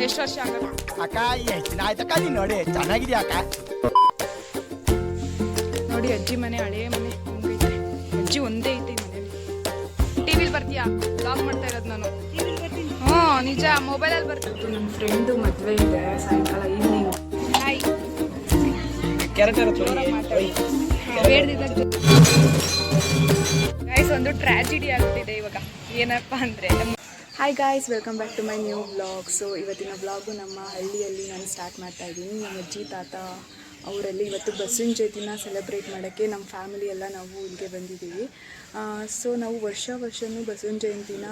ಎಷ್ಟು ವರ್ಷ ಆಗಲ್ಲ ಅಕ್ಕ ಎಷ್ಟು ದಿನ ಆಯ್ತಕ್ಕ ನೀನು ನೋಡಿ ಚೆನ್ನಾಗಿದ್ಯಾ ಅಕ್ಕ. ನೋಡಿ ಅಜ್ಜಿ ಮನೆ ಹಳೇ ಮನೆ ಹಂಗೈತೆ. ಅಜ್ಜಿ ಒಂದೇ ಐತೆ ಈ ಮನೇಲಿ. ಟಿವಿಲಿ ಬರ್ತೀಯಾ? ಬ್ಲಾಗ್ ಮಾಡ್ತಾ ಇರೋದು ನಾನು. ಹ್ಞೂ ನಿಜ, ಮೊಬೈಲಲ್ಲಿ ಬರ್ತೀನಿ. ನನ್ನ ಫ್ರೆಂಡು ಮದುವೆ ಇದೆ ಸಾಯಂಕಾಲ ಈವ್ನಿಂಗ್. ಹಾಯ್ ಗೈಸ್, ಒಂದು ಟ್ರಾಜಿಡಿ ಆಗ್ತಿದೆ ಇವಾಗ. ಏನಪ್ಪ ಅಂದರೆ, hi guys, welcome back to my new vlog. So ಇವತ್ತಿನ ವ್ಲಾಗು ನಮ್ಮ ಹಳ್ಳಿಯಲ್ಲಿ ನಾನು ಸ್ಟಾರ್ಟ್ ಮಾಡ್ತಾ ಇದ್ದೀನಿ. ನಮ್ಮ ಅಜ್ಜಿ ತಾತ ಅವರಲ್ಲಿ ಇವತ್ತು ಬಸವನ ಜಯಂತಿನ ಸೆಲೆಬ್ರೇಟ್ ಮಾಡೋಕ್ಕೆ ನಮ್ಮ ಫ್ಯಾಮಿಲಿ ಎಲ್ಲ ನಾವು ಇಲ್ಲಿಗೆ ಬಂದಿದ್ದೀವಿ. ಸೊ ನಾವು ವರ್ಷವೂ ಬಸವನ ಜಯಂತಿನ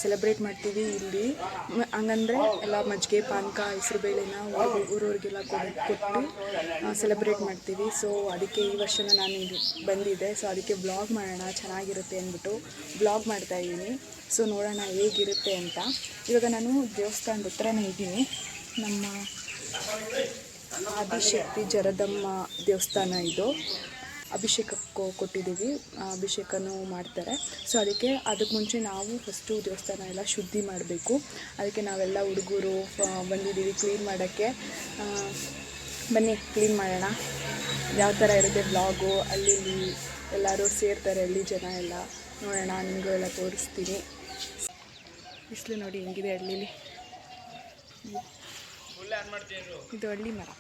ಸೆಲೆಬ್ರೇಟ್ ಮಾಡ್ತೀವಿ ಇಲ್ಲಿ. ಹಂಗಂದರೆ ಎಲ್ಲ ಮಜ್ಜಿಗೆ ಪಾನಕ ಹೆಸರುಬೇಳೆನ ಊರವ್ರಿಗೆಲ್ಲ ಕೊಟ್ಟು ಸೆಲೆಬ್ರೇಟ್ ಮಾಡ್ತೀವಿ. ಸೊ ಅದಕ್ಕೆ ಈ ವರ್ಷನ ನಾನು ಇಲ್ಲಿ ಬಂದಿದ್ದೆ. ಸೊ ಅದಕ್ಕೆ ಬ್ಲಾಗ್ ಮಾಡೋಣ ಚೆನ್ನಾಗಿರುತ್ತೆ ಅಂದ್ಬಿಟ್ಟು ಬ್ಲಾಗ್ ಮಾಡ್ತಾಯಿದ್ದೀನಿ. ಸೊ ನೋಡೋಣ ಹೇಗಿರುತ್ತೆ ಅಂತ. ಇವಾಗ ನಾನು ದೇವಸ್ಥಾನದ ಹತ್ರನೇ ಇದ್ದೀನಿ. ನಮ್ಮ ಆದಿಶಕ್ತಿ ಜರದಮ್ಮ ದೇವಸ್ಥಾನ ಇದು. ಅಭಿಷೇಕಕ್ಕೆ ಕೊಟ್ಟಿದ್ದೀವಿ, ಅಭಿಷೇಕನೂ ಮಾಡ್ತಾರೆ. ಸೊ ಅದಕ್ಕೆ ಮುಂಚೆ ನಾವು ಫಸ್ಟು ದೇವಸ್ಥಾನ ಎಲ್ಲ ಶುದ್ಧಿ ಮಾಡಬೇಕು. ಅದಕ್ಕೆ ನಾವೆಲ್ಲ ಹುಡುಗರು ಬಂದಿದ್ದೀವಿ ಕ್ಲೀನ್ ಮಾಡೋಕ್ಕೆ. ಬನ್ನಿ ಕ್ಲೀನ್ ಮಾಡೋಣ. ಯಾವ ಥರ ಇರುತ್ತೆ ಬ್ಲಾಗು, ಅಲ್ಲಿ ಎಲ್ಲರೂ ಸೇರ್ತಾರೆ, ಅಲ್ಲಿ ಜನ ಎಲ್ಲ ನೋಡೋಣ, ನಿಮಗೂ ಎಲ್ಲ ತೋರಿಸ್ತೀನಿ. ಬಿಸಿಲು ನೋಡಿ ಹೆಂಗಿದೆ ಹಳ್ಳಿಲಿ. ಇದು ಹಳ್ಳಿ ಮರ,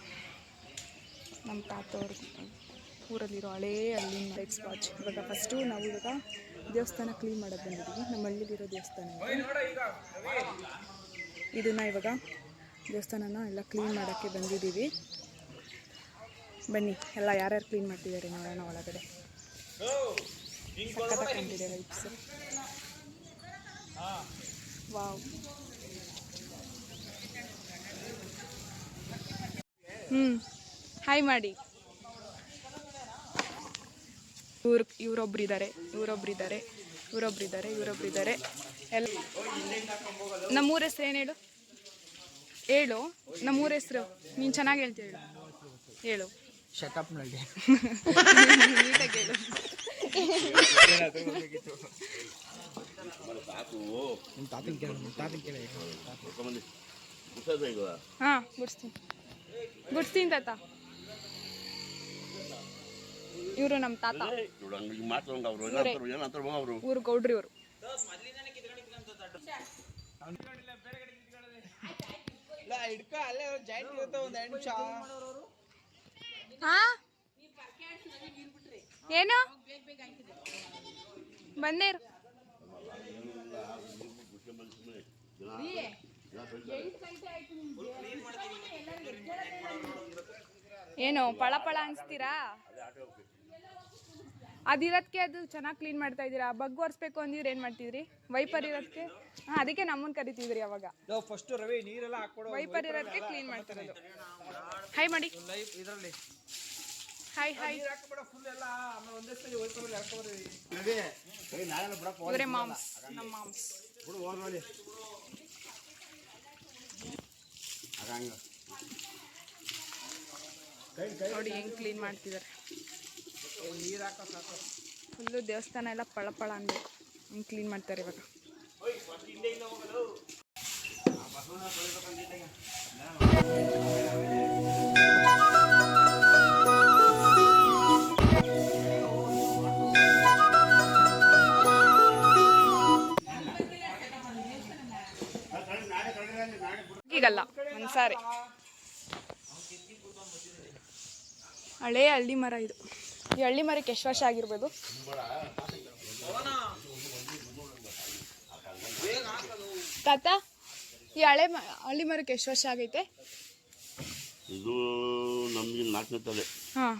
ನಮ್ಮ ತಾತವ್ರ ಊರಲ್ಲಿರೋ ಹಳೇ ಹಳ್ಳಿ ಲೈಫ್ ಸ್ಪಾಚ್. ಇವಾಗ ಫಸ್ಟು ನಾವು ಇವಾಗ ದೇವಸ್ಥಾನ ಕ್ಲೀನ್ ಮಾಡೋಕ್ಕೆ ಬಂದಿದ್ದೀವಿ. ನಮ್ಮ ಹಳ್ಳಿಲಿರೋ ದೇವಸ್ಥಾನ ಇದನ್ನು ಇವಾಗ ದೇವಸ್ಥಾನನ ಎಲ್ಲ ಕ್ಲೀನ್ ಮಾಡೋಕ್ಕೆ ಬಂದಿದ್ದೀವಿ. ಬನ್ನಿ ಎಲ್ಲ ಯಾರ್ಯಾರು ಕ್ಲೀನ್ ಮಾಡ್ತಿದ್ದಾರೆ ನೋಡೋಣ. ಒಳಗಡೆ ಸಕ್ಕತ್ತಾಗಿ ಕಂಡಿದೆ ಲೈಟ್ಸ್. ವಾವ್. ಹಾಯ್ ಮಾಡಿ. ಇವರೊಬ್ಬರಿದ್ದಾರೆ ಎಲ್ಲ. ನಮ್ಮೂರ ಹೆಸ್ರು ಏನು ಹೇಳು. ನಮ್ಮೂರ ಹೆಸ್ರು ನೀನು ಚೆನ್ನಾಗಿ ಹೇಳ್ತೀಯ, ಹೇಳು. ಶಟಪ್ನಲ್ಲಿ ನೀಟಾಗಿ ಹೇಳು. ಹಾಂ ಗುಡ್ಸ್ತೀನಿ ತಾತ. ಇವರು ನಮ್ಮ ತಾತ, ಊರು ಗೌಡ್ರಿ ಇವರು. ಏನು ಬಂದೇರು ಏನು ಪಳ ಅನ್ಸ್ತೀರಾ? ಅದಿರೋದಕ್ಕೆ ಅದು ಚೆನ್ನಾಗಿ ಕ್ಲೀನ್ ಮಾಡ್ತಾ ಇದ್ದೀರಾ. ಬಗ್ ಒರೆಸ್ಬೇಕು ಅಂದಿದ್ರೆ ಏನು ಮಾಡ್ತಿದ್ರಿ? ವೈಪರ್ ಇರೋದಕ್ಕೆ. ಅದಕ್ಕೆ ನಮ್ಮನ್ನು ಕರಿತಿದ್ರಿ ಅವಾಗ. ವೈಪರ್ ಇರೋದಕ್ಕೆ ಕ್ಲೀನ್ ಮಾಡ್ತಿರೋದು. ಹಾಯ್ ಮಾಡಿ. ಹಾಯ್ ಇವರೇ ಮಾಮ್ಸ್, ನಮ್ಮ ಮಾಮ್ಸ್. ನೋಡಿ ಹೆಂಗೆ ಕ್ಲೀನ್ ಮಾಡ್ತಿದ್ದಾರೆ. ಫುಲ್ಲು ದೇವಸ್ಥಾನ ಎಲ್ಲ ಪಳ ಅನ್ಬೇಕು, ಹಿಂಗೆ ಕ್ಲೀನ್ ಮಾಡ್ತಾರೆ ಇವಾಗ. ಈಗಲ್ಲ ಒಂದ್ಸಾರಿ. ಹಳೇ ಹಳ್ಳಿ ಮರ ಇದು. ಈ ಹಳ್ಳಿ ಮರಕ್ಕೆ ಎಷ್ಟು ವರ್ಷ ಆಗಿರ್ಬೋದು? ತಾತ, ಈ ಹಳ್ಳಿ ಮರಕ್ಕೆ ಎಷ್ಟು ವರ್ಷ ಆಗೈತೆ? ಇದು ನಮಗೆ 4ನೇ ತಲೆ. ಹಾಂ,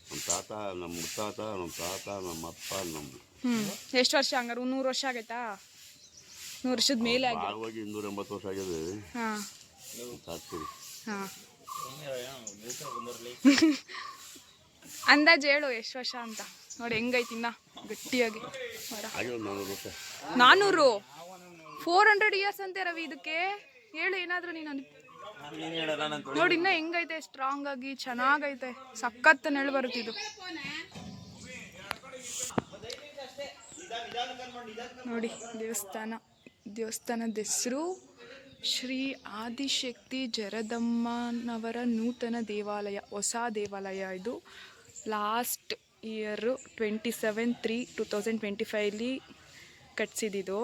ನಮ್ಮ ತಾತ, ನಮ್ಮ ಮುತ್ತಾತ, ನಮ್ಮ ತಾತ, ನಮ್ಮ ಅಪ್ಪ, ನಮ್ಮದು. ಎಷ್ಟು ವರ್ಷ ಹಂಗಾರು? 100 ವರ್ಷ ಆಗೈತಾ? 100 ವರ್ಷದ ಮೇಲೆ ಆಗಿ 280 ವರ್ಷ ಆಗಿದೆ. ಹಾಂ ಹಾಂ. ಅಂದಾಜು ಹೇಳು ಎಷ್ಟು ವರ್ಷ ಅಂತ. ನೋಡಿ ಹೆಂಗೈತಿ ಇನ್ನ ಗಟ್ಟಿಯಾಗಿ ಮರ. 400 400 ಇಯರ್ಸ್ ಅಂತೆ ರವಿ ಇದಕ್ಕೆ. ಹೇಳು ಏನಾದರೂ ನೀನು. ನೋಡಿ ಇನ್ನ ಹೆಂಗೈತೆ, ಸ್ಟ್ರಾಂಗ್ ಆಗಿ ಚೆನ್ನಾಗೈತೆ. ಸಖತ್ ನೆರಳು ಬರುತ್ತಿದ್ದು. ನೋಡಿ ದೇವಸ್ಥಾನದ ಹೆಸರು ಶ್ರೀ ಆದಿಶಕ್ತಿ ಜರದಮ್ಮನವರ ನೂತನ ದೇವಾಲಯ, ಹೊಸ ದೇವಾಲಯ ಇದು. Last year 27/3/2025 ಕಟ್ಸಿದ್ದು.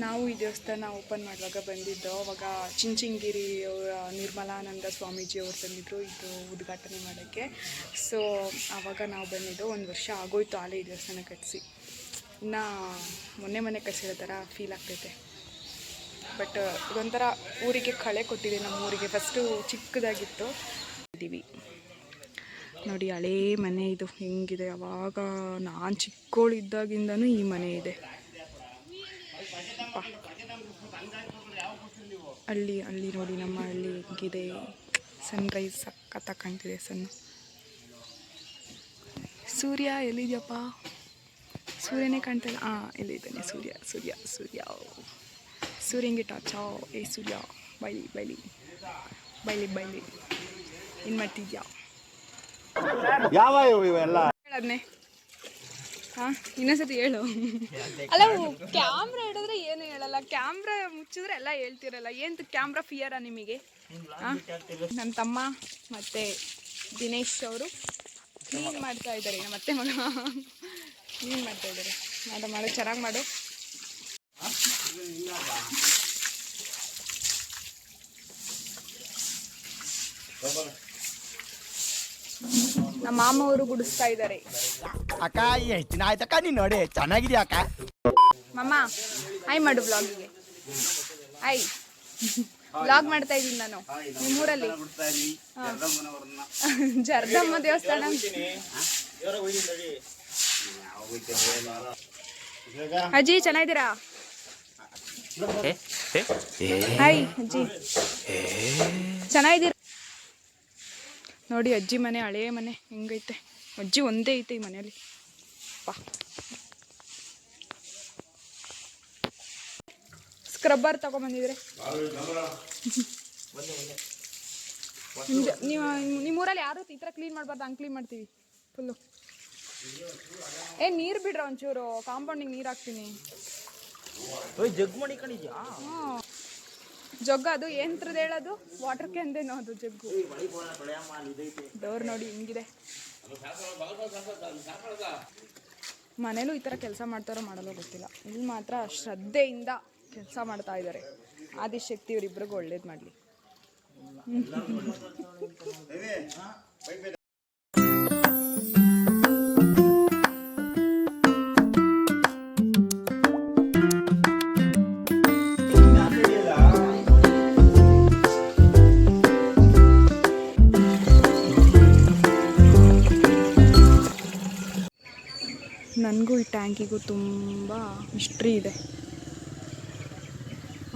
ನಾವು ಈ ದೇವಸ್ಥಾನ ಓಪನ್ ಮಾಡುವಾಗ ಬಂದಿದ್ದು. ಅವಾಗ ಚಿಂಚಿಂಗಿರಿ ಅವರ ನಿರ್ಮಲಾನಂದ ಸ್ವಾಮೀಜಿ ಅವ್ರು ಬಂದಿದ್ದರು ಇದು ಉದ್ಘಾಟನೆ ಮಾಡೋಕ್ಕೆ. ಸೊ ಆವಾಗ ನಾವು ಬಂದಿದ್ದು. 1 ವರ್ಷ ಆಗೋಯ್ತು ಆಲೇ ಈ ದೇವಸ್ಥಾನ ಕಟ್ಟಿಸಿ. ಇನ್ನು ಮೊನ್ನೆ ಕಟ್ಸಿರೋ ಥರ ಫೀಲ್ ಆಗ್ತೈತೆ. ಬಟ್ ಇದೊಂಥರ ಊರಿಗೆ ಕಳೆ ಕೊಟ್ಟಿದೆ. ನಮ್ಮ ಊರಿಗೆ ಫಸ್ಟು ಚಿಕ್ಕದಾಗಿತ್ತು ಇದ್ದೀವಿ ನೋಡಿ. ಹಳೇ ಮನೆ ಇದು ಹೆಂಗಿದೆ. ಅವಾಗ ನಾನು ಚಿಕ್ಕವಳಿದ್ದಾಗಿಂದನೂ ಈ ಮನೆ ಇದೆ. ಹಳ್ಳಿ ನೋಡಿ, ನಮ್ಮ ಹಳ್ಳಿ ಹೆಂಗಿದೆ. ಸನ್ರೈಸ್ ಸಖತ್ತಾಗಿ ಕಾಣ್ತಿದೆ. ಸೂರ್ಯ ಎಲ್ಲಿದೆಯಪ್ಪ? ಸೂರ್ಯನೇ ಕಾಣ್ತಾಯಿಲ್ಲ. ಎಲ್ಲಿದ್ದಾನೆ ಸೂರ್ಯ? ಸೂರ್ಯಂಗೆ ಟಾಚಾ. ಸೂರ್ಯ ಬೈಲಿ ಏನು ಮಾಡ್ತಿದ್ಯಾ? ಯಾವ ಇವೆಲ್ಲ ಹೇಳದ್ನೆ ಇನ್ನೊಂದ್ಸತಿ ಹೇಳು. ಅಲ್ಲ, ಕ್ಯಾಮ್ರಾ ಹಿಡಿದ್ರೆ ಏನು ಹೇಳಲ್ಲ, ಕ್ಯಾಮ್ರಾ ಮುಚ್ಚಿದ್ರೆ ಎಲ್ಲ ಹೇಳ್ತಿರಲ್ಲ. ಏನು ಕ್ಯಾಮ್ರಾ ಫಿಯರಾ ನಿಮಗೆ? ನನ್ನ ತಮ್ಮ ಮತ್ತು ದಿನೇಶ್ ಅವರು ಕ್ಲೀನ್ ಮಾಡ್ತಾ ಇದ್ದಾರೆ. ನಮ್ಮ ಅತ್ತೆ ಮಗ ಕ್ಲೀನ್ ಮಾಡ್ತಾ ಇದ್ದಾರೆ. ಮಾಡು ಚೆನ್ನಾಗಿ ಮಾಡು. ನಮ್ಮ ಮಾಮ ಅವರು ಗುಡಿಸ್ತಾ ಇದ್ದಾರೆ. ಅಕ್ಕ ಎಷ್ಟು ದಿನ ಆಯ್ತಕ್ಕ ನೀನು ನೋಡಿ, ಚೆನ್ನಾಗಿದ್ಯಾ ಅಕ್ಕ? ಮಾಮ ಹಾಯ್ ಮಾಡು ಬ್ಲಾಗಿಗೆ. ಹಾಯ್, ಬ್ಲಾಗ್ ಮಾಡ್ತಾ ಇದ್ದೀನಿ ನಾನು ನಿಮ್ಮೂರಲ್ಲಿ. ಜರ್ದಮ್ಮ ದೇವಸ್ಥಾನ. ಅಜ್ಜಿ ಚೆನ್ನಾಗಿದ್ದೀರಾ? ಹಾಯ್ ಅಜ್ಜಿ, ಚೆನ್ನಾಗಿದ್ದೀರಾ? ನೋಡಿ ಅಜ್ಜಿ ಮನೆ, ಹಳೇ ಮನೆ ಹೆಂಗೈತೆ. ಅಜ್ಜಿ ಒಂದೇ ಐತೆ ಈ ಮನೆಯಲ್ಲಿ. ಸ್ಕ್ರಬ್ಬರ್ ತಗೊಂಬಂದಿದ್ರೆ ನಿಮ್ಮೂರಲ್ಲಿ ಯಾರು ಈ ಥರ ಕ್ಲೀನ್ ಮಾಡಬಾರ್ದು, ಹಂಗೆ ಕ್ಲೀನ್ ಮಾಡ್ತೀವಿ ಫುಲ್ಲು. ನೀರು ಬಿಡ್ರ ಒಂಚೂರು, ಕಾಂಪೌಂಡಿಗೆ ನೀರು ಹಾಕ್ತೀನಿ. ಜಗ್ ಮಾಡಿ ಕಣಿದ್ಯಾ? ಜಗ್ಗು ಅದು ಏನ್ರದ್ದು ಹೇಳೋದು? ವಾಟರ್ ಕ್ಯಾನ್ದೇನೋ ಅದು ಜಗ್ಗು. ಡೋರ್ ನೋಡಿ ಹಿಂಗಿದೆ. ಮನೇಲೂ ಈ ಥರ ಕೆಲಸ ಮಾಡ್ತಾರೋ ಮಾಡಲ್ಲೋ ಗೊತ್ತಿಲ್ಲ. ಇಲ್ಲಿ ಮಾತ್ರ ಶ್ರದ್ಧೆಯಿಂದ ಕೆಲಸ ಮಾಡ್ತಾ ಇದ್ದಾರೆ. ಆದಿಶಕ್ತಿ ಇವರಿಬ್ರಿಗೂ ಒಳ್ಳೇದು ಮಾಡಲಿ. ನನಗೂ ಈ ಟ್ಯಾಂಕಿಗೂ ತುಂಬ ಹಿಸ್ಟ್ರಿ ಇದೆ.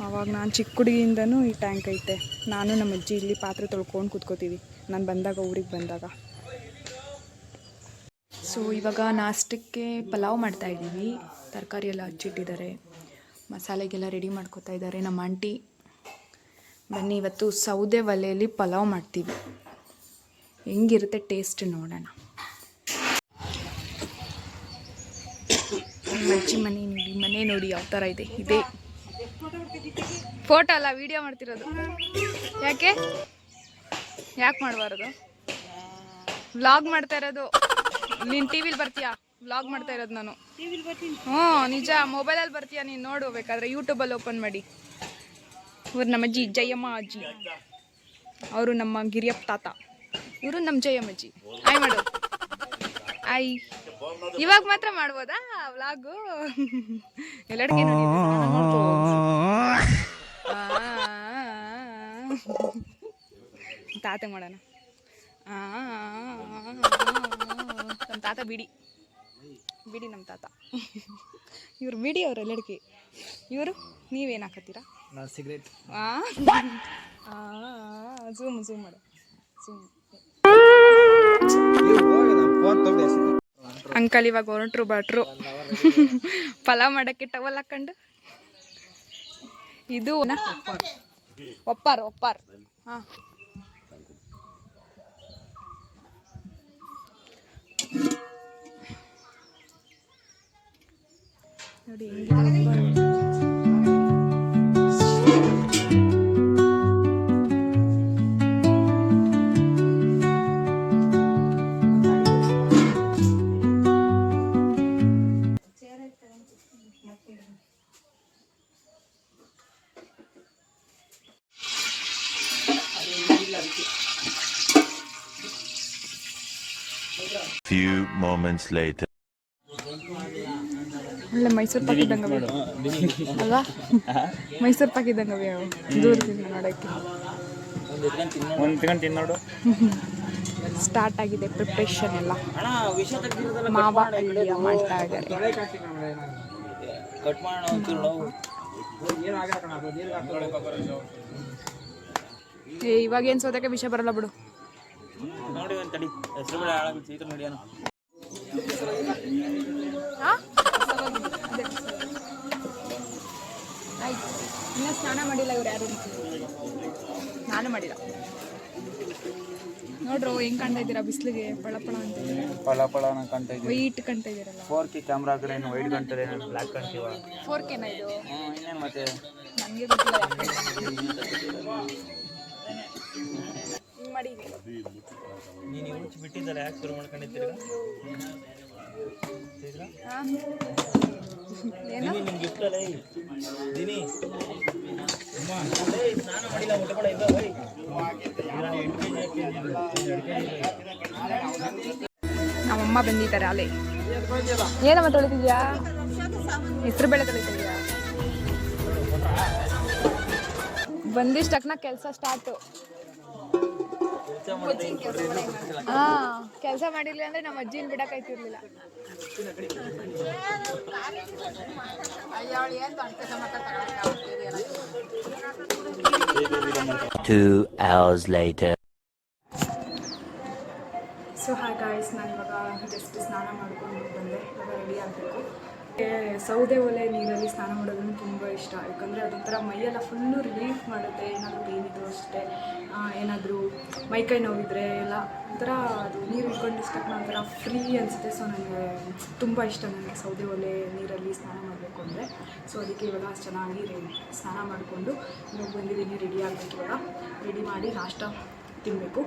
ಆವಾಗ ನಾನು ಚಿಕ್ಕ ಹುಡುಗಿಯಿಂದನೂ ಈ ಟ್ಯಾಂಕ್ ಐತೆ. ನಾನು ನಮ್ಮ ಅಜ್ಜಿ ಇಲ್ಲಿ ಪಾತ್ರೆ ತೊಳ್ಕೊಂಡು ಕೂತ್ಕೋತೀವಿ ನಾನು ಬಂದಾಗ, ಊರಿಗೆ ಬಂದಾಗ. ಸೊ ಇವಾಗ ನಾಷ್ಟಕ್ಕೆ ಪಲಾವ್ ಮಾಡ್ತಾಯಿದ್ದೀವಿ. ತರಕಾರಿ ಎಲ್ಲ ಹಚ್ಚಿಟ್ಟಿದ್ದಾರೆ, ಮಸಾಲೆಗೆಲ್ಲ ರೆಡಿ ಮಾಡ್ಕೋತಾ ಇದ್ದಾರೆ ನಮ್ಮ ಆಂಟಿ. ಬನ್ನಿ ಇವತ್ತು ಸೌದೆ ಒಲೆಯಲ್ಲಿ ಪಲಾವ್ ಮಾಡ್ತೀವಿ. ಹೆಂಗಿರುತ್ತೆ ಟೇಸ್ಟ್ ನೋಡೋಣ. ಅಜ್ಜಿ ಮನೆ ನೋಡಿ ಯಾವ ಥರ ಇದೆ. ಇದೇ ಫೋಟೋ ಅಲ್ಲ, ವಿಡಿಯೋ ಮಾಡ್ತಿರೋದು. ಯಾಕೆ ಮಾಡಬಾರದು? ವ್ಲಾಗ್ ಮಾಡ್ತಾ ಇರೋದು. ನೀನು ಟಿ ವಿಲಿ ಬರ್ತೀಯಾ? ವ್ಲಾಗ್ ಮಾಡ್ತಾ ಇರೋದು ನಾನು. ನಿಜ, ಮೊಬೈಲಲ್ಲಿ ಬರ್ತೀಯಾ ನೀನು? ನೋಡು ಬೇಕಾದ್ರೆ ಯೂಟ್ಯೂಬಲ್ಲಿ ಓಪನ್ ಮಾಡಿ. ಇವ್ರು ನಮ್ಮ ಅಜ್ಜಿ ಜಯಮ್ಮ ಅಜ್ಜಿ, ಅವರು ನಮ್ಮ ಗಿರಿಯಪ್ಪ ತಾತ, ಇವರು ನಮ್ಮ ಜಯಮ್ಮ ಅಜ್ಜಿ. ಆಯ್ ಮಾಡು, ಆಯ್. ಇವಾಗ ಮಾತ್ರ ಮಾಡ್ಬೋದಾ ವ್ಲಾಗು? ಎಲ್ಲಡಿಗೆ ತಾತ ಮಾಡೋಣ. ನಮ್ಮ ತಾತ ಬಿಡಿ ನಮ್ಮ ತಾತ. ಇವ್ರು ಬಿಡಿ, ಅವ್ರು ಎಲ್ಲಡಿಕೆ. ಇವರು ನೀವೇನು ಹಾಕತ್ತೀರಾ? ಸಿಗರೇಟ್. ಝೂಮ್ ಮಾಡು, ಝೂಮ್. ಅಂಕಲ್ ಇವಾಗ ಹೊರಟ್ರು ಭಟ್ರು ಪಲಾವ್ ಮಾಡೋಕ್ಕೆ ಟವಲ್ ಹಾಕೊಂಡು. ಇದು ಒಪ್ಪಾರ್ ಹಾಂ. ನೋಡಿ Few moments later. ಒಳ್ಳೆ ಮೈಸೂರು ಪಾಕ್ ಇದ್ದಂಗೆ ಅಲ್ವಾ? ಮೈಸೂರು ಪಾಕ್ ಇದ್ದಂಗೆ ಅವು ದೂರದಿಂದ ನೋಡೋಕ್ಕೆ. ತಿನ್ನೋಡು ಸ್ಟಾರ್ಟ್ ಆಗಿದೆ ಪ್ರಿಪ್ರೇಷನ್ ಎಲ್ಲ. ಮಾವ ಅಲ್ಲಿಯ ಮಾಡ್ತಾ ಇದ್ದಾರೆ. ಕಟ್ ಮಾಡೋಣ. ಇವಾಗ ಏನು ಸೋದಕ್ಕೆ ವಿಷಯ ಬರಲ್ಲ ಬಿಡು. ನೋಡಿ ಒಂದು ತಡಿ ಹೆಸರು ಬೇಡ ಹಾಳಾಗುತ್ತೆ ಸೀಕ್ರೆಟ್ ನೋಡಿ ಅನ್ನ. ಆಯ್ತು, ಇನ್ನೂ ಸ್ನಾನ ಮಾಡಿಲ್ಲ ಇವ್ರು ಯಾರು. ನಾನು ಮಾಡಿಲ್ಲ. ನೋಡ್ರು ಹೆಂಗ್ ಕಾಣ್ತಾ ಇದ್ದೀರಾ ಬಿಸಿಲಿಗೆ? ಪಳಪಳ ಅಂತ ಪಳ ಕಾಣ್ತಾ ಇದ್ದೀವಿ. ವೈಟ್ ಕಾಣ್ತಾ ಇದ್ದೀರಲ್ಲ. 4K ಕ್ಯಾಮ್ರಾ ಕಡೆ ಏನು ವೈಟ್ ಕಾಣ್ತದೆ, ಬ್ಲ್ಯಾಕ್ ಕಾಣ್ತೀವ. 4Kನ ಇದು? ಇನ್ನೇನು ಮತ್ತೆ ನನಗೆ ಗೊತ್ತಿಲ್ಲ. ಹಿಂಗೆ ಮಾಡಿ ನೀನು ಹುಚ್ಚಿ ಬಿಟ್ಟಿದ್ದಲ್ಲ, ಯಾಕೆ ಶುರು ಮಾಡ್ಕೊಂಡಿದ್ದೀರ? ಏನು ನಿಮ್ಗೆ ಗಿಫ್ಟ್ ಅಲ್ಲ ದಿನಿ ಸ್ನಾನ ಮಾಡಿಲ್ಲ ಊಟ ಕೂಡ ಇಲ್ಲ. ನಮ್ಮಮ್ಮ ಬಂದಿದ್ದಾರೆ ಅಲ್ಲೇ. ಏನಮ್ಮ ತೊಳಿತಿದ್ಯಾ? ಹೆಸರು ಬೇಳೆ ತೊಳಿತಿದ್ಯಾ? ಬಂದಿಷ್ಟಕ್ನ ಕೆಲಸ ಸ್ಟಾರ್ಟು. ಕೆಲಸ ಮಾಡಿರ್ಲಿಲ್ಲ ಅಂದ್ರೆ ನಮ್ಮ ಅಜ್ಜಿನ ಬಿಡಕ್ಕಾಯ್ತಿರ್ಲಿಲ್ಲ. 2 hours later. So hi guys, ನಾನು ಇವಾಗ ಜಸ್ಟ್ ಸ್ನಾನ ಮಾಡ್ಕೊಂಡು ಬಂದೆ. ಇವಾಗ ರೆಡಿ ಆಗಬೇಕು. ಸೌದೆ ಒಲೆ ನೀರಲ್ಲಿ ಸ್ನಾನ ಮಾಡೋದನ್ನು ತುಂಬ ಇಷ್ಟ. ಯಾಕಂದರೆ ಅದೊಂಥರ ಮೈಯೆಲ್ಲ ಫುಲ್ಲು ರಿಲೀಫ್ ಮಾಡುತ್ತೆ. ಏನಾದರೂ ಪೇನ್ ಇದ್ದರೂ ಅಷ್ಟೇ, ಏನಾದರೂ ಮೈಕೈ ನೋವಿದ್ರೆ ಎಲ್ಲ ಒಂಥರ ಅದು ನೀರು ಇಟ್ಕೊಂಡಿಷ್ಟಕ್ಕೆ ಒಂಥರ ಫ್ರೀ ಅನಿಸುತ್ತೆ. ಸೊ ನನಗೆ ತುಂಬ ಇಷ್ಟ ನನಗೆ ಸೌದೆ ಒಲೆ ನೀರಲ್ಲಿ ಸ್ನಾನ ಮಾಡಬೇಕು ಅಂದರೆ. ಸೊ ಅದಕ್ಕೆ ಇವಾಗ ಚೆನ್ನಾಗಿ ಸ್ನಾನ ಮಾಡಿಕೊಂಡು ಇವಾಗ ಬಂದಿದ್ದೀನಿ. ರೆಡಿ ಆಗಬೇಕು. ಇವಾಗ ರೆಡಿ ಮಾಡಿ ನಾಷ್ಟ ತಿನ್ನಬೇಕು.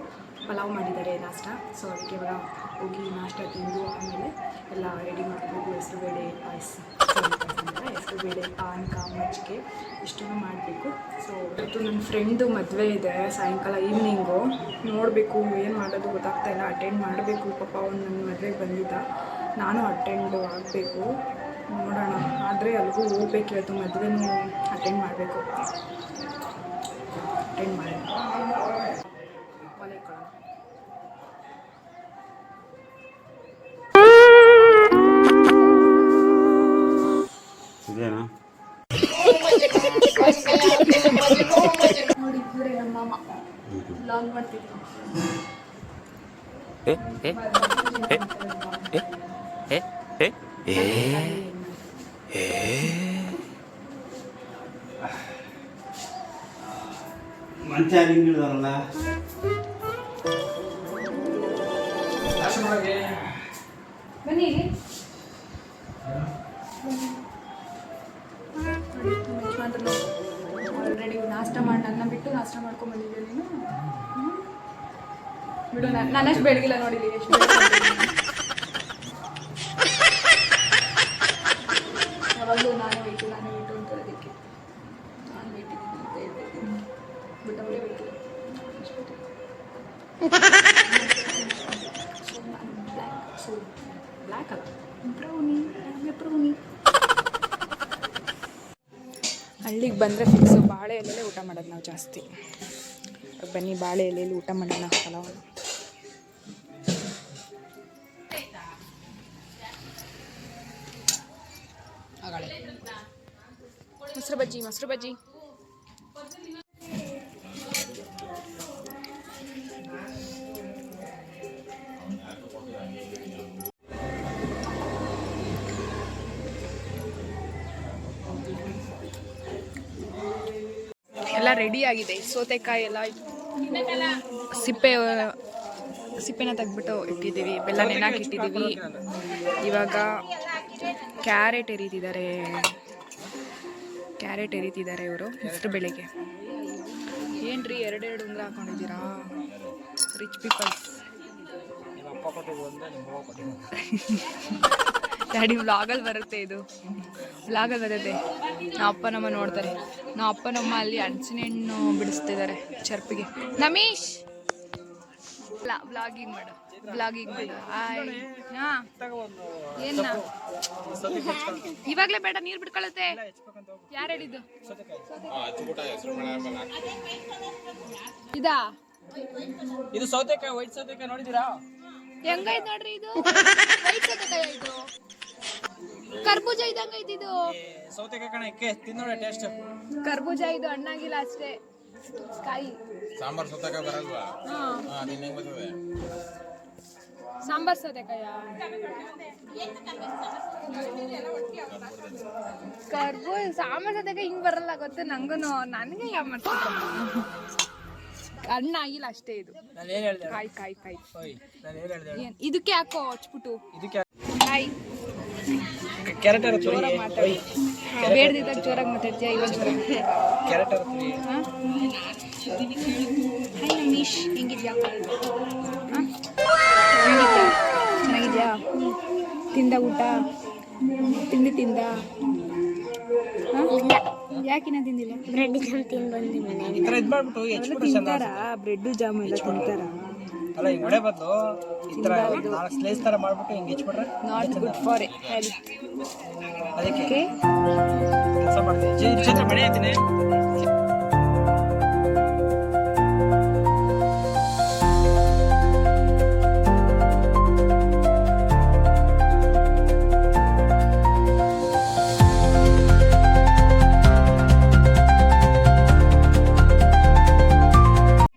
ಪಲಾವ್ ಮಾಡಿದ್ದಾರೆ ನಾಷ್ಟ. ಸೊ ಅದಕ್ಕೆ ಇವಾಗ ಹೋಗಿ ನಾಷ್ಟ ತಿಂದು ಆಮೇಲೆ ಎಲ್ಲ ರೆಡಿ ಮಾಡಬೇಕು. ಹೆಸರುಬೇಳೆ ಪಾಯಸ, ಹೆಸರುಬೇಳೆ ಪಾನಕ ಮಜ್ಜಿಗೆ ಇಷ್ಟನ್ನು ಮಾಡಬೇಕು. ಸೊ ಇವತ್ತು ನನ್ನ ಫ್ರೆಂಡು ಮದುವೆ ಇದೆ ಸಾಯಂಕಾಲ ಈವ್ನಿಂಗು. ನೋಡಬೇಕು ಏನು ಮಾಡೋದು ಗೊತ್ತಾಗ್ತಾಯಿಲ್ಲ. ಅಟೆಂಡ್ ಮಾಡಬೇಕು. ಪಾಪ ಅವ್ನು ನನ್ನ ಮದುವೆಗೆ ಬಂದಿದ್ದ, ನಾನು ಅಟೆಂಡು ಆಗಬೇಕು. ನೋಡೋಣ, ಆದರೆ ಅಲ್ಲಿಗೂ ಹೋಗ್ಬೇಕು. ಇವತ್ತು ಮದುವೆನೂ ಅಟೆಂಡ್ ಮಾಡಬೇಕು. ಅಟೆಂಡ್ ಮಾಡಿ ಒಲೆ ಕೊಡೋಣ. ಇದೇನಾ ನೋಡಿ ಇವರೇ ನಮ್ಮ ಮಾಮ ಲಾಂಗ್ ಮಾಡ್ತಿದ್ರು. ಮಂಚ ಹಿಂಗಿಳಿದಾರಲ್ಲ. ಬನ್ನಿ ಆಲ್ರೆಡಿ ನಾಷ್ಟ ಮಾಡಿ ನನ್ನ ಬಿಟ್ಟು ನಾಷ್ಟ ಮಾಡ್ಕೊಂಡ್ಬಂದಿದ್ದೆ ನೀನು. ಬಿಡು, ನಾನಷ್ಟು ಬೆಳಗಿಲ್ಲ ನೋಡಿದ್ದೀನಿ ಎಷ್ಟು ಯಾವಾಗಲೂ ನಾನು ಬೇಕು ಅಂತ ಅದಕ್ಕೆ ನಾನು ಬೇಕಿದ್ದೀನಿ ಅಂತ ಹೇಳ್ತಿದ್ದೀನಿ. ಬಟ್ ಅವರೇ ಬೇಕಿಲ್ಲ ಬ್ಲ್ಯಾಕ್ ಅಲ್ಲ, ಬ್ರೌನಿ. ಹಳ್ಳಿಗೆ ಬಂದರೆ ಫಿಕ್ಸು ಬಾಳೆ ಎಲೆಯಲ್ಲೇ ಊಟ ಮಾಡೋದು ನಾವು ಜಾಸ್ತಿ. ಬನ್ನಿ ಬಾಳೆ ಎಲೆಯಲ್ಲಿ ಊಟ ಮಾಡೋಣ ಪಲಾವನ್ನು. ಮೊಸರು ಬಜ್ಜಿ. ಎಲ್ಲ ರೆಡಿ ಆಗಿದೆ. ಸೌತೆಕಾಯಿ ಎಲ್ಲ ಸಿಪ್ಪೆನ ತೆಗ್ಬಿಟ್ಟು ಇಟ್ಟಿದ್ದೀವಿ. ಬೆಲ್ಲ ನೆನಾಕಿ ಇಟ್ಟಿದ್ದೀವಿ. ಇವಾಗ ಕ್ಯಾರೆಟ್ ಎರಿತಿದ್ದಾರೆ ಇವರು ಹೆಸರು ಬೆಳೆಗೆ. ಏನ್ರಿ ಎರಡೆರಡು ಉಂಗ್ರ ಹಾಕೊಂಡಿದ್ದೀರಾ? Rich peoples. ಡ್ಯಾಡಿ ವ್ಲಾಗಲ್ಲಿ ಬರುತ್ತೆ, ಇದು ವ್ಲಾಗಲ್ಲಿ ಬರುತ್ತೆ. ನಮ್ಮ ಅಪ್ಪ ನಮ್ಮ ನೋಡ್ತಾರೆ. ನಮ್ಮ ಅಪ್ಪ ನಮ್ಮ ಅಲ್ಲಿ ಹಣ್ಸಿನ ಹಣ್ಣು ಬಿಡಿಸ್ತಿದ್ದಾರೆ ಚರ್ಪಿಗೆ. ನಮೀಶ್ ಬ್ಲಾಗಿಂಗ್ ಮಾಡು ಹಾ ಏನ ಇವಾಗ್ಲೇ ಬೇಡ ನೀರ್ ಬಿಡ್ಕೊಳತ್ತೆ ಯಾರು ಹೇಳಿದ್ದು ಇದಾ ಇದು ಸೌತೆಕಾಯಿ ವೈಟ್ ಸೌತೆಕಾಯಿ ನೋಡಿದೀರಾ ಹೆಂಗೈತ್ ನೋಡ್ರಿ ಇದು ವೈಟ್ ಸೌತೆಕಾಯಿ ಇದು ಕರ್ಬೂಜ ಇದಂಗೈತಿ ಇದು ಸೌತೆಕಾಯಿ ಕಣ ಎಕ್ಕೆ ತಿನ್ನೋಣ ಟೇಸ್ಟ್ ಕರ್ಬೂಜ ಇದು ಹಣ್ಣಾಗಿಲ್ಲ ಅಷ್ಟೇ ಕಾಯಿ ಸಾಂಬಾರ್ ಸೌತೆಕಾಯಿ ಬರಲ್ವಾ ಅದೇನು ಹೆಂಗ್ ಬರ್ತದೆ ಸಾಂಬಾರ್ ಸೌತೆಕಾಯ ಸಾಂಬಾರ್ ಸೌತೆಕಾಯಿ ಹಿಂಗ್ ಬರಲ್ಲ ಗೊತ್ತು ನಂಗೂನು ನನಗೆ ಯಾವ ಮಾಡ್ತಾರೆ ಹಣ್ಣಾಗಿಲ್ಲ ಅಷ್ಟೇ ಇದು ನಾನು ಏನು ಹೇಳಿದೆ ಕಾಯಿ ಕಾಯಿ ಕಾಯಿ ಓಯ್ ನಾನು ಏನು ಹೇಳಿದೆ ಏನ್ ಇದಕ್ಕೆ ಹಾಕೋ ಹಚ್ಬಿಟ್ಟು ಇದಕ್ಕೆ ಕಾಯಿ ಕ್ಯಾರೆಟ್ ಜೋರಾಗಿ ಮಾತಾಡಿ ಬೇಡದಿದ್ದಾಗ ಜೋರಾಗಿ ಮಾತಾಡ್ತೀಯ ಇವಾಗ ಜೋರಾಗಿ ಕ್ಯಾರೆಟ್ ಹಾಯ್ ನಮೀಶ್ ಹೆಂಗಿದ್ಯಾ ಚೆನ್ನಾಗಿದ್ಯಾ ತಿಂದ ಊಟ ತಿಂದ ಯಾಕಿನ್ನ ತಿಂದಿಲ್ಲ ಬ್ರೆಡ್ ಜಾಮ್ ತಿಂದು ಬಂದೆ ಮನೆಗೆ ಈ ಥರ ಇದು ಮಾಡ್ಬಿಟ್ಟು ಅವೆಲ್ಲ ತಿಂತಾರ ಬ್ರೆಡ್ ಜಾಮ್ ಎಲ್ಲ ತಿಂತಾರ ಅಲ್ಲ ಹಿಂಗೆ ಹೊಡೆ ಬದಲು ಈ ಥರ 4 ಸ್ಲೈಸ್ ಥರ ಮಾಡ್ಬಿಟ್ಟು ಹಿಂಗೆ ಹೆಚ್ಚಿಬಿಟ್ರೆ ನಾಟ್ ಗುಡ್ ಫಾರ್ ಹೆಲ್ತ್ ಅದಕ್ಕೆ ಕೆಲಸ ಮಾಡ್ತೀನಿ ಚಿತ್ರ ಮನೆ ಐತೀನಿ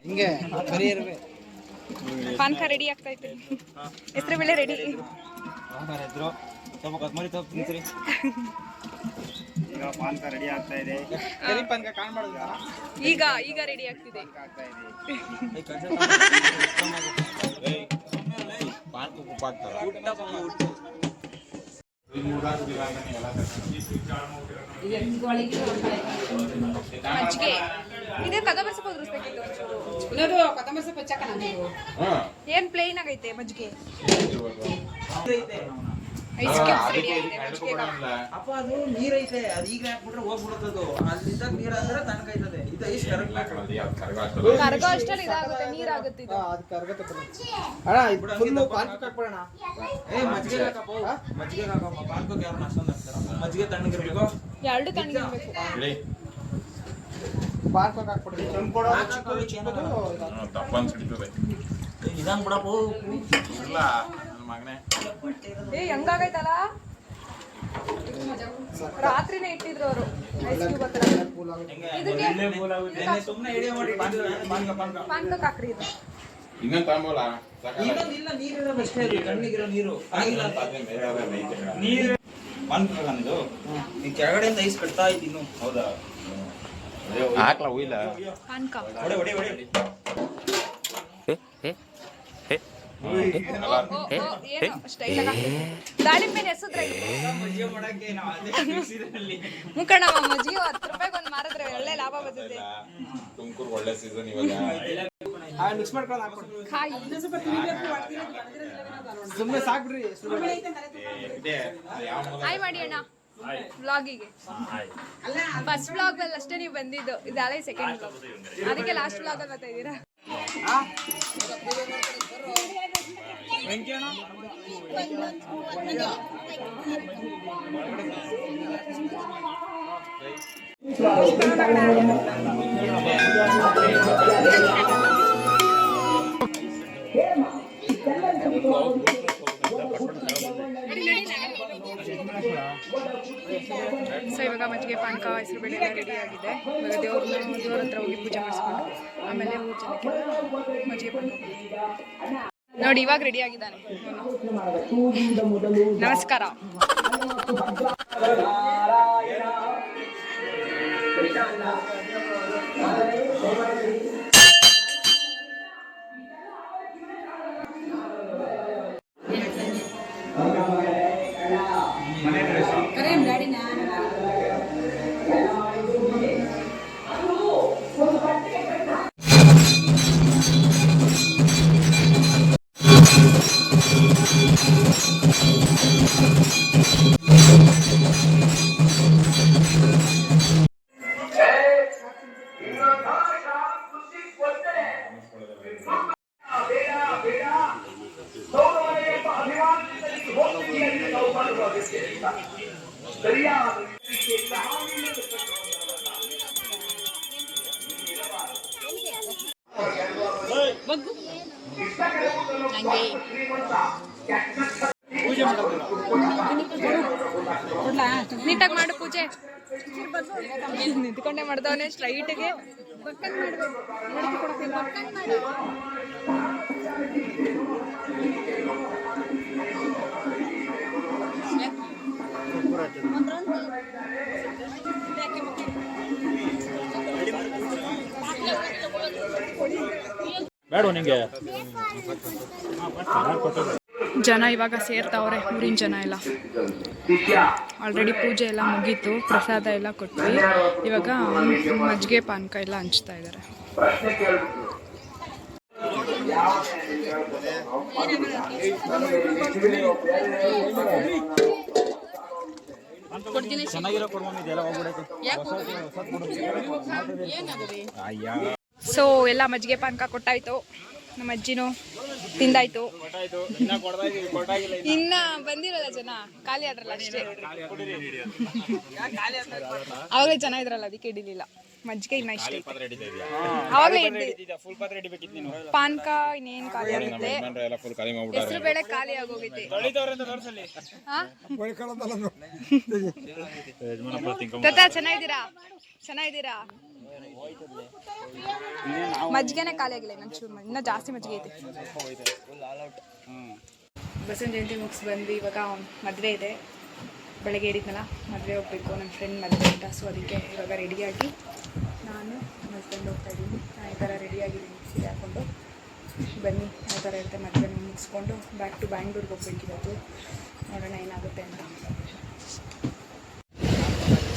ಹಿಂಗೆ ಬರೀ ಇರಬೇಕು ಪಾನ್ಕ ರೆಡಿ ಆಗ್ತೈತೆ ಹೆಸರು ಬೇಳೆ ರೆಡಿ ಇದ್ರು ಸ್ವಲ್ಪ ಕೊತ್ತಂಬರಿ ತಪ್ಪು ತಿಂತೀರಿ ಈಗ ಪಾನ್ಕ ರೆಡಿ ಆಗ್ತಾ ಇದೆ ಕರಿ ಪಾನ್ಕ ಕಾಣ್ ಮಾಡಿದ್ರ ಈಗ ರೆಡಿ ಆಗ್ತಿದೆ ಪಾನ್ಕ ಉಪ್ಪು ಹಾಕ್ತಾರ ಮಜ್ಜಿಗೆ ಇದೇ ಕೊತ್ತಂಬರಿ ಸೊಪ್ಪು ಉದುರಿಸ್ಬೇಕಿತ್ತು ಕೊತ್ತಂಬರಿ ಸೊಪ್ಪು ಹಚ್ಚಾಕ ಏನ್ ಪ್ಲೇನ್ ಆಗೈತೆ ಮಜ್ಜಿಗೆ ಐಸ್ ಕ್ಯೂಬ್ಸ್ ರೆಡಿ ಆಗಿದೆ ಮಜ್ಜಿಗೆ ಅಪ್ಪ ಅದು ನೀರೈತೆ ಅದು ಈಗ ಹಾಕ್ಬಿಟ್ರೆ ಹೋಗ್ಬಿಡುತ್ತದು ಅಲ್ಲಿದ್ದಾಗ ನೀರು ಅಂದ್ರೆ ತನಕೈತದೆ ಇದು ಐಸ್ ಕರ್ಗೋ ಅಷ್ಟಲ್ಲಿ ಇದಾಗುತ್ತೆ ನೀರಾಗುತ್ತೆ ಇದು ಅದು ಕರ್ಗತ್ತೆ ಅಣ್ಣ ಇದು ಫುಲ್ ಪಾನ್ಕ ಹಾಕ್ಬಿಡೋಣ ಏ ಮಜ್ಜಿಗೆ ಹಾಕಪ್ಪ ಮಜ್ಜಿಗೆ ಹಾಕಪ್ಪ ಪಾನ್ಕಕ್ಕೆ ಯಾರು ಅಷ್ಟೊಂದು ಹಾಕ್ತಾರ ಮಜ್ಜಿಗೆ ತಣ್ಣಗಿರ್ಬೇಕು ಎರಡು ತಣ್ಣಗಿರ್ಬೇಕು ಪಾನ್ಕಕ್ಕೆ ಹಾಕ್ಬಿಡ್ರಿ ತಪ್ಪನ್ ಸಿಡ್ತದೆ ಇದಂಗ್ ಬಿಡಪ್ಪ ಇಲ್ಲ ನನ್ನ ಮಗನೇ ಹೆಂಗಾಗೈತಲ್ಲ ರಾತ್ರಿನೇ ಇಟ್ಟಿದ್ರು ಅವರು ಐಸ್ ಕ್ಯೂಬ್ ಹತ್ರ ಇದಕ್ಕೆ ಸುಮ್ಮನೆ ಹಿಡಿಯೋ ಮಾಡಿ ಪಾನ್ಕಕ್ಕೆ ಹಾಕ್ರಿ ಇದು ಇನ್ನೊಂದು ತಾಂಬೋಲ ಇನ್ನೊಂದು ಇಲ್ಲ ನೀರಿರೋ ಅಷ್ಟೇ ಅದು ತಣ್ಣಗಿರೋ ನೀರು ಆಗಿಲ್ಲ ಅಂತ ನೀರು ಪಾನ್ಕದು ಈ ಕೆಳಗಡೆಯಿಂದ ಐಸ್ ಕಟ್ತಾ ಇತ್ತು ಇನ್ನು ಹೌದಾ ಹಾಕ್ಲಾ ಹೋಯ್ಲ ಪಾನ್ಕ ಹೊಡೆ ಹೊಡೆ ಹೊಡೆ ಏನು ಸ್ಟೈಲ್ ದಾಳಿಂಬೆ ಎಸದ್ರೆ ಮಜ್ಜಿಗೆ ಮಾಡಕ್ಕೆ ನಾವು ಅದೇ ಮಿಕ್ಸಿದಲ್ಲಿ ಮುಖಂಡಮ್ಮ ಮಜ್ಜಿಗೆ 10 ರೂಪಾಯಿಗೆ ಒಂದು ಮಾರಿದ್ರೆ ಒಳ್ಳೆ ಲಾಭ ಬರ್ತದೆ ತುಮಕೂರು ಒಳ್ಳೆ ಸೀಸನ್ ಇವಾಗ ಮಿಕ್ಸ್ ಮಾಡ್ಕೊಂಡು ಹಾಕ್ಬಿಡಿ ಕಾಯಿ ಸುಮ್ಮನೆ ಸಾಕ್ಬಿಡ್ರಿ ಹಾಯ್ ಮಾಡಿ ಅಣ್ಣ ವ್ಲಾಗಿಗೆ ಫಸ್ಟ್ ವ್ಲಾಗ್ ಅಲ್ಲಿ ಅಷ್ಟೇ ನೀವು ಬಂದಿದ್ದು ಇದಾಳೆ ಸೆಕೆಂಡ್ ವ್ಲಾಗ್ ಅದಕ್ಕೆ ಲಾಸ್ಟ್ ವ್ಲಾಗ್ ಅಲ್ಲಿ ಬರ್ತಾ ಇದ್ದೀರಾ ಸೊ ಇವಾಗ ಮಜ್ಜಿಗೆ ಪಾನಕ ಹೆಸರು ಬೇಳೆ ಎಲ್ಲ ರೆಡಿ ಆಗಿದೆ ಇವಾಗ ದೇವ್ರ ಹತ್ರ ಹೋಗಿ ಪೂಜೆ ಮಾಡಿಸ್ಕೊಂಡು ಆಮೇಲೆ 3 ಜನಕ್ಕೆ ಮಜ್ಜಿಗೆ ಪಾನಕ ನೋಡಿ ಇವಾಗ ರೆಡಿ ಆಗಿದ್ದಾನೆ ನಮಸ್ಕಾರ ನೀಟಾಗಿ ಮಾಡು ಪೂಜೆ. ನಿಂತ್ಕೊಂಡೆ ಮಾಡ್ದವನೆ ಸ್ಟ್ರೈಟ್ಗೆ. ಬೇಡ ನಿಂಗೆ ಜನ ಇವಾಗ ಸೇರ್ತಾವ್ರೆ, ಊರಿನ ಜನ ಎಲ್ಲ. ಆಲ್ರೆಡಿ ಪೂಜೆ ಎಲ್ಲ ಮುಗೀತು, ಪ್ರಸಾದ ಎಲ್ಲ ಕೊಟ್ವಿ. ಇವಾಗ ಮಜ್ಜಿಗೆ ಪಾನಕ ಎಲ್ಲ ಹಂಚ್ತಾ ಇದ್ದಾರೆ. ಚೆನ್ನಾಗಿರೋ ಕೊಡ್ಮಮ್ಮಿ ಇದೆಲ್ಲ ಹೋಗ್ಬಿಡಕ್ಕೆ. ಸೊ ಎಲ್ಲ ಮಜ್ಜಿಗೆ ಪಾನಕ ಕೊಟ್ಟಾಯ್ತು. ನಮ್ಮ ಅಜ್ಜಿನೂ ತಿಂದಾಯ್ತು. ಇನ್ನ ಬಂದಿರಲ್ಲ ಜನ, ಖಾಲಿ ಆದ್ರಲ್ಲ ಅಷ್ಟೇ. ಅವಾಗಲೇ ಜನ ಇದ್ರಲ್ಲ, ಅದಕ್ಕೆ ಹಿಡಿಲಿಲ್ಲ. ಮಜ್ಜಿಗೆ ಇನ್ನ ಇಷ್ಟ ಅವಾಗಲೇ ಪಾನಕ ಇನ್ನೇನು ಖಾಲಿ ಆಗುತ್ತೆ. ಹೆಸರು ಬೇಳೆ ಖಾಲಿ ಆಗೋಗೈತೆ. ತಾತ ಚೆನ್ನಾಗಿದ್ದೀರಾ? ಚೆನ್ನಾಗಿದ್ದೀರಾ? ಮಜ್ಜಿಗೆನೆ ಖಾಲಿ ಆಗಿಲ್ಲ, ಇನ್ನ ಜಾಸ್ತಿ ಮಜ್ಜಿಗೆ ಐತೆ. ಬಸವನ ಜಯಂತಿ ಮುಗಿಸಿ ಬಂದು ಇವಾಗ ಮದುವೆ ಇದೆ. ಬೆಳಗ್ಗೆ ಹೇಳಿದ್ನಲ್ಲ ಮದುವೆ ಹೋಗ್ಬೇಕು, ನನ್ನ ಫ್ರೆಂಡ್ ಮದುವೆ ಅಂತ. ಸೊ ಅದಕ್ಕೆ ಇವಾಗ ರೆಡಿಯಾಗಿ ನಾನು ನನ್ನ ಹಸ್ಬೆಂಡ್ ಹೋಗ್ತಾ ಇದ್ದೀನಿ. ನಾನು ಈ ಥರ ರೆಡಿಯಾಗಿದ್ದೀನಿ, ಸೀರೆ ಹಾಕ್ಕೊಂಡು. ಬನ್ನಿ ಯಾವ ಥರ ಇರುತ್ತೆ ಮದುವೆ ಮುಗಿಸ್ಕೊಂಡು ಬ್ಯಾಕ್ ಟು ಬ್ಯಾಂಗ್ಳೂರ್ಗೆ ಹೋಗ್ಬೇಕಿರೋದು. ನೋಡೋಣ ಏನಾಗುತ್ತೆ ಅಂತ.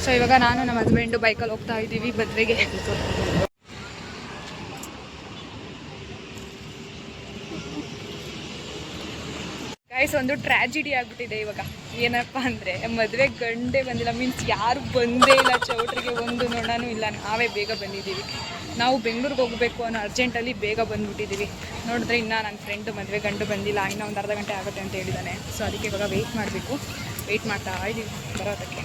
ಸೊ ಇವಾಗ ನಾನು ನಮ್ಮ ಹಸ್ಬೆಂಡು ಬೈಕಲ್ಲಿ ಹೋಗ್ತಾ ಇದ್ದೀವಿ ಮದುವೆಗೆ. ಗೈಸ್, ಒಂದು ಟ್ರ್ಯಾಜಿಡಿ ಆಗಿಬಿಟ್ಟಿದೆ ಇವಾಗ. ಏನಪ್ಪ ಅಂದರೆ ಮದುವೆ ಗಂಡೇ ಬಂದಿಲ್ಲ, ಮೀನ್ಸ್ ಯಾರು ಬಂದೇ ಇಲ್ಲ ಚೌಟ್ರಿಗೆ. ಒಂದು ನೋಡೋಣ ಇಲ್ಲ, ನಾವೇ ಬೇಗ ಬಂದಿದ್ದೀವಿ. ನಾವು ಬೆಂಗಳೂರಿಗೆ ಹೋಗಬೇಕು ಅನ್ನೋ ಅರ್ಜೆಂಟಲ್ಲಿ ಬೇಗ ಬಂದುಬಿಟ್ಟಿದ್ದೀವಿ. ನೋಡಿದ್ರೆ ಇನ್ನೂ ನನ್ನ ಫ್ರೆಂಡು ಮದುವೆ ಗಂಡು ಬಂದಿಲ್ಲ, ಇನ್ನೂ ಒಂದು ಅರ್ಧ ಗಂಟೆ ಆಗುತ್ತೆ ಅಂತ ಹೇಳಿದ್ದಾನೆ. ಸೊ ಅದಕ್ಕೆ ಇವಾಗ ವೆಯ್ಟ್ ಮಾಡಬೇಕು. ವೆಯ್ಟ್ ಮಾಡ್ತಾ ಇದ್ದೀವಿ ಬರೋದಕ್ಕೆ.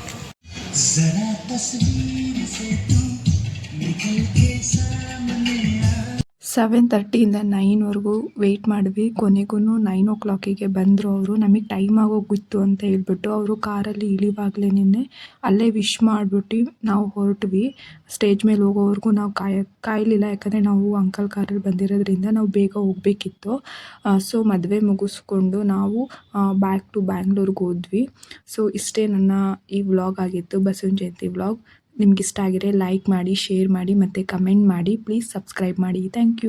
7:30ಇಂದ 9ವರೆಗೂ ವೆಯ್ಟ್ ಮಾಡಿದ್ವಿ. ಕೊನೆಗೂ 9 o'clock ಬಂದರು ಅವರು. ನಮಗೆ ಟೈಮ್ ಆಗೋಗಿತ್ತು ಅಂತ ಹೇಳ್ಬಿಟ್ಟು ಅವರು ಕಾರಲ್ಲಿ ಇಳಿವಾಗಲೇ ಅಲ್ಲೇ ವಿಶ್ ಮಾಡಿಬಿಟ್ಟು ನಾವು ಹೊರಟ್ವಿ. ಸ್ಟೇಜ್ ಮೇಲೆ ಹೋಗೋವರೆಗೂ ನಾವು ಕಾಯಲಿಲ್ಲ, ಯಾಕಂದರೆ ನಾವು ಅಂಕಲ್ ಕಾರಲ್ಲಿ ಬಂದಿರೋದ್ರಿಂದ ನಾವು ಬೇಗ ಹೋಗಬೇಕಿತ್ತು. ಸೊ ಮದುವೆ ಮುಗಿಸ್ಕೊಂಡು ನಾವು ಬ್ಯಾಕ್ ಟು ಬ್ಯಾಂಗ್ಳೂರ್ಗೆ ಹೋದ್ವಿ. ಸೊ ಇಷ್ಟೇ ನನ್ನ ಈ ವ್ಲಾಗ್ ಆಗಿತ್ತು, ಬಸವನ ಜಯಂತಿ ವ್ಲಾಗ್. ನಿಮ್ಗೆ ಇಷ್ಟ ಆಗಿದ್ರೆ ಲೈಕ್ ಮಾಡಿ, ಶೇರ್ ಮಾಡಿ ಮತ್ತು ಕಮೆಂಟ್ ಮಾಡಿ. ಪ್ಲೀಸ್ ಸಬ್ಸ್ಕ್ರೈಬ್ ಮಾಡಿ. Thank you.